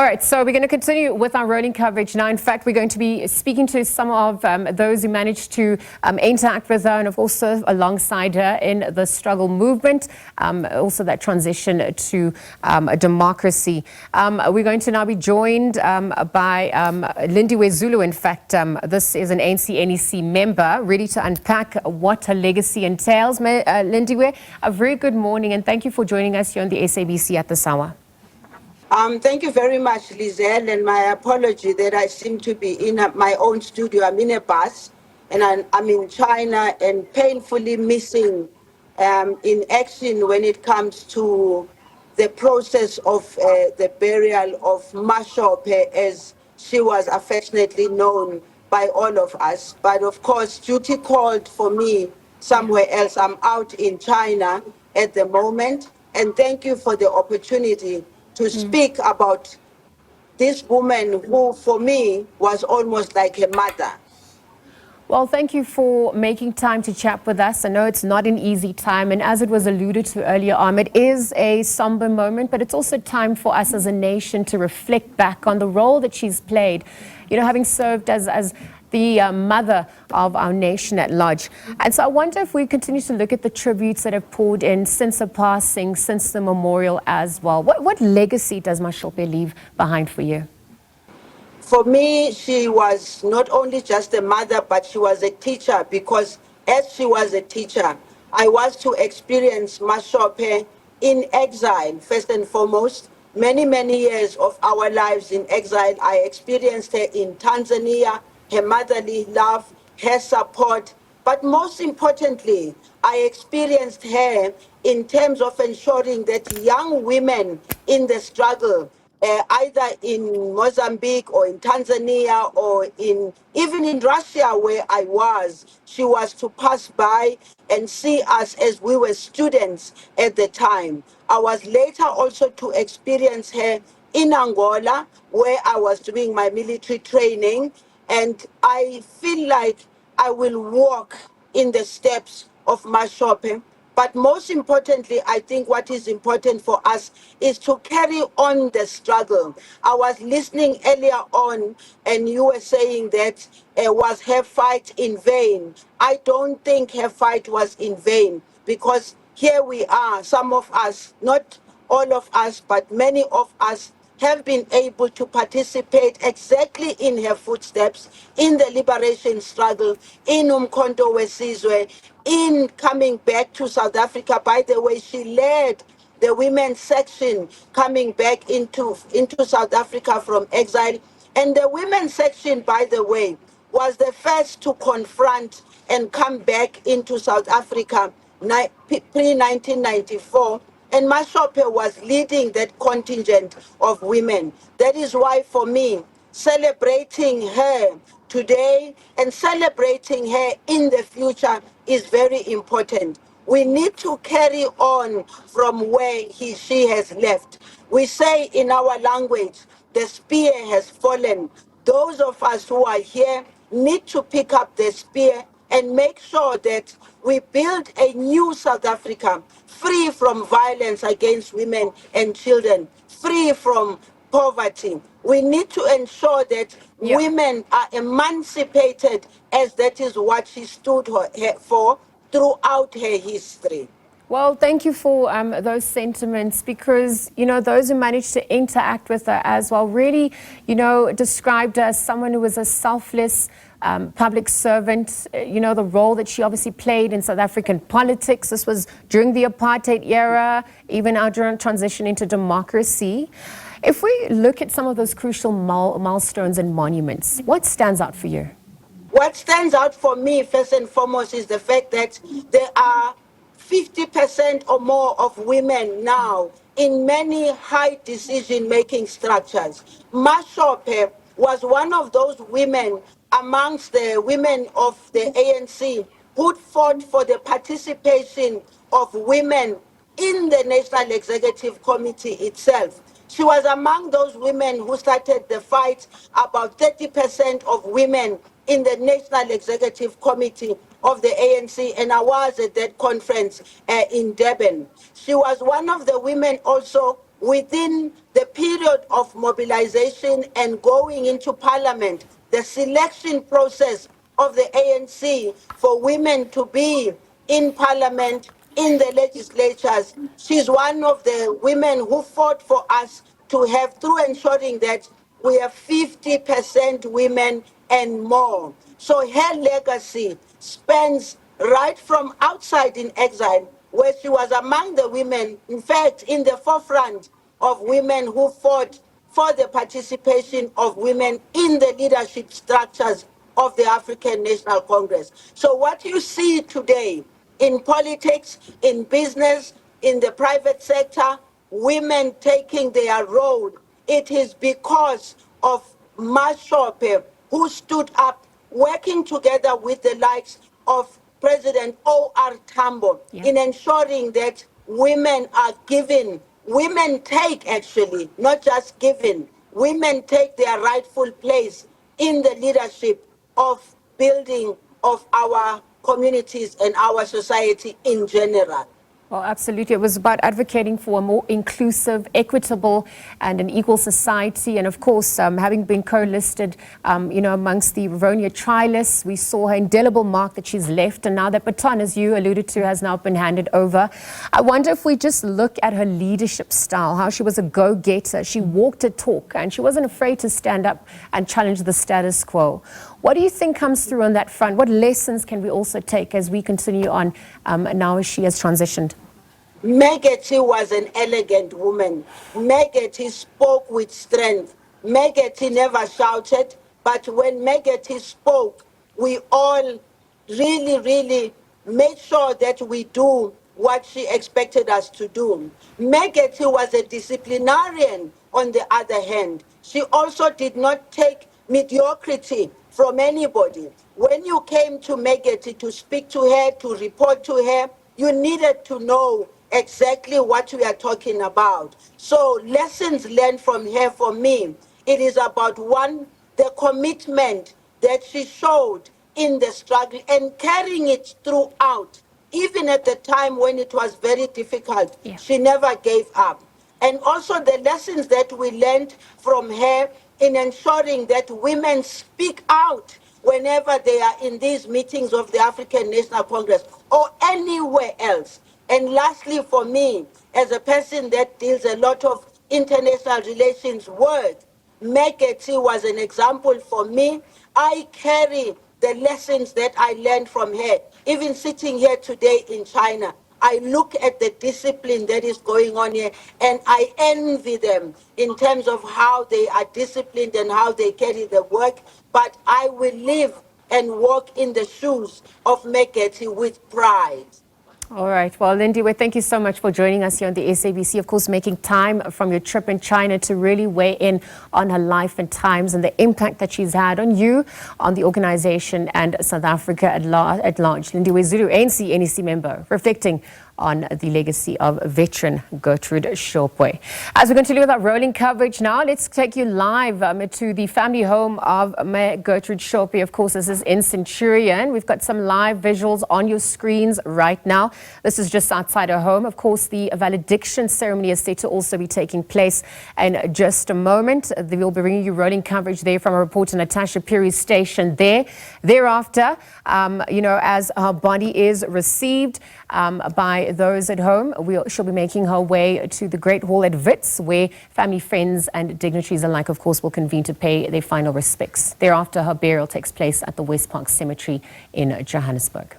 right, so we're going to continue with our rolling coverage now. In fact, we're going to be speaking to some of those who managed to interact with her and also alongside her in the struggle movement, also that transition to democracy. We're going to now be joined by Lindiwe Zulu. In fact, this is an ANC NEC member, ready to unpack what her legacy entails. Lindiwe, a very good morning and thank you for joining us here on the SABC at this hour. Thank you very much, Lizelle, and my apology that I seem to be in my own studio. I'm in a bus, and I'm in China and painfully missing in action when it comes to the process of the burial of Mme Shope, as she was affectionately known by all of us. But of course, duty called for me somewhere else. I'm out in China at the moment, and thank you for the opportunity to speak about this woman who, for me, was almost like a mother. Well, thank you for making time to chat with us. I know it's not an easy time, and as it was alluded to earlier on, it is a somber moment, but it's also time for us as a nation to reflect back on the role that she's played, you know, having served as the mother of our nation at large. And so I wonder if we continue to look at the tributes that have poured in since her passing, since the memorial as well. What legacy does Mme Shope leave behind for you? For me, she was not only just a mother, but she was a teacher, because as she was a teacher, I was to experience Mme Shope in exile, first and foremost. Many, many years of our lives in exile, I experienced her in Tanzania, her motherly love, her support, but most importantly, I experienced her in terms of ensuring that young women in the struggle, either in Mozambique or in Tanzania or even in Russia where I was, she was to pass by and see us as we were students at the time. I was later also to experience her in Angola, where I was doing my military training, and I feel like I will walk in the steps of Mme Shope. But most importantly, I think what is important for us is to carry on the struggle. I was listening earlier on, and you were saying that was her fight in vain. I don't think her fight was in vain, because here we are, some of us, not all of us, but many of us, have been able to participate exactly in her footsteps, in the liberation struggle, in Umkhonto weSizwe, in coming back to South Africa. By the way, she led the women's section coming back into South Africa from exile. And the women's section, by the way, was the first to confront and come back into South Africa pre-1994. And Mme Shope was leading that contingent of women. That is why, for me, celebrating her today and celebrating her in the future is very important. We need to carry on from where she has left. We say in our language, the spear has fallen. Those of us who are here need to pick up the spear and make sure that we build a new South Africa, free from violence against women and children, free from poverty. We need to ensure that women are emancipated, as that is what she stood for throughout her history. Well, thank you for those sentiments, because, you know, those who managed to interact with her as well really, you know, described her as someone who was a selfless public servant. You know, the role that she obviously played in South African politics. This was during the apartheid era, even our transition into democracy. If we look at some of those crucial milestones and monuments, what stands out for you? What stands out for me, first and foremost, is the fact that there are 50% or more of women now in many high decision-making structures. Mme Shope was one of those women amongst the women of the ANC who fought for the participation of women in the National Executive Committee itself. She was among those women who started the fight about 30% of women in the National Executive Committee of the ANC, and I was at that conference in Durban. She was one of the women also within the period of mobilization and going into parliament, the selection process of the ANC for women to be in parliament, in the legislatures. She's one of the women who fought for us to have, through ensuring that we have 50% women and more. So her legacy spans right from outside in exile, where she was among the women, in fact, in the forefront of women who fought for the participation of women in the leadership structures of the African National Congress. So what you see today in politics, in business, in the private sector, women taking their role, it is because of Mme Shope, who stood up, working together with the likes of President O.R. Tambo in ensuring that women are given, women take actually, not just given, women take their rightful place in the leadership of building of our communities and our society in general. Well, absolutely. It was about advocating for a more inclusive, equitable, and an equal society. And of course, having been co-listed, amongst the Rivonia trialists, we saw her indelible mark that she's left. And now that baton, as you alluded to, has now been handed over. I wonder if we just look at her leadership style, how she was a go-getter. She walked a talk, and she wasn't afraid to stand up and challenge the status quo. What do you think comes through on that front? What lessons can we also take as we continue on now as she has transitioned? Megati was an elegant woman. Megati spoke with strength. Megati never shouted, but when Megati spoke, we all really made sure that we do what she expected us to do. Megati was a disciplinarian on the other hand. She also did not take mediocrity from anybody. When you came to Megati to speak to her, to report to her, you needed to know exactly what we are talking about. So lessons learned from her for me, it is about one, the commitment that she showed in the struggle and carrying it throughout. Even at the time when it was very difficult, she never gave up. And also the lessons that we learned from her in ensuring that women speak out whenever they are in these meetings of the African National Congress or anywhere else. And lastly, for me, as a person that deals a lot of international relations work, Megati was an example for me. I carry the lessons that I learned from her. Even sitting here today in China, I look at the discipline that is going on here, and I envy them in terms of how they are disciplined and how they carry the work. But I will live and walk in the shoes of Megati with pride. All right. Well, Lindiwe, thank you so much for joining us here on the SABC. Of course, making time from your trip in China to really weigh in on her life and times and the impact that she's had on you, on the organization, and South Africa at large. Lindiwe Zulu, ANC NEC member, reflecting on the legacy of veteran Gertrude Shope. As we continue with our rolling coverage now, let's take you live to the family home of Mme Gertrude Shope. Of course, this is in Centurion. We've got some live visuals on your screens right now. This is just outside her home. Of course, the valediction ceremony is set to also be taking place in just a moment. We'll be bringing you rolling coverage there from our reporter Natasha Piri's station there. Thereafter, as her body is received by those at home, she'll be making her way to the Great Hall at Wits, where family, friends and dignitaries alike, of course, will convene to pay their final respects. Thereafter, her burial takes place at the West Park Cemetery in Johannesburg.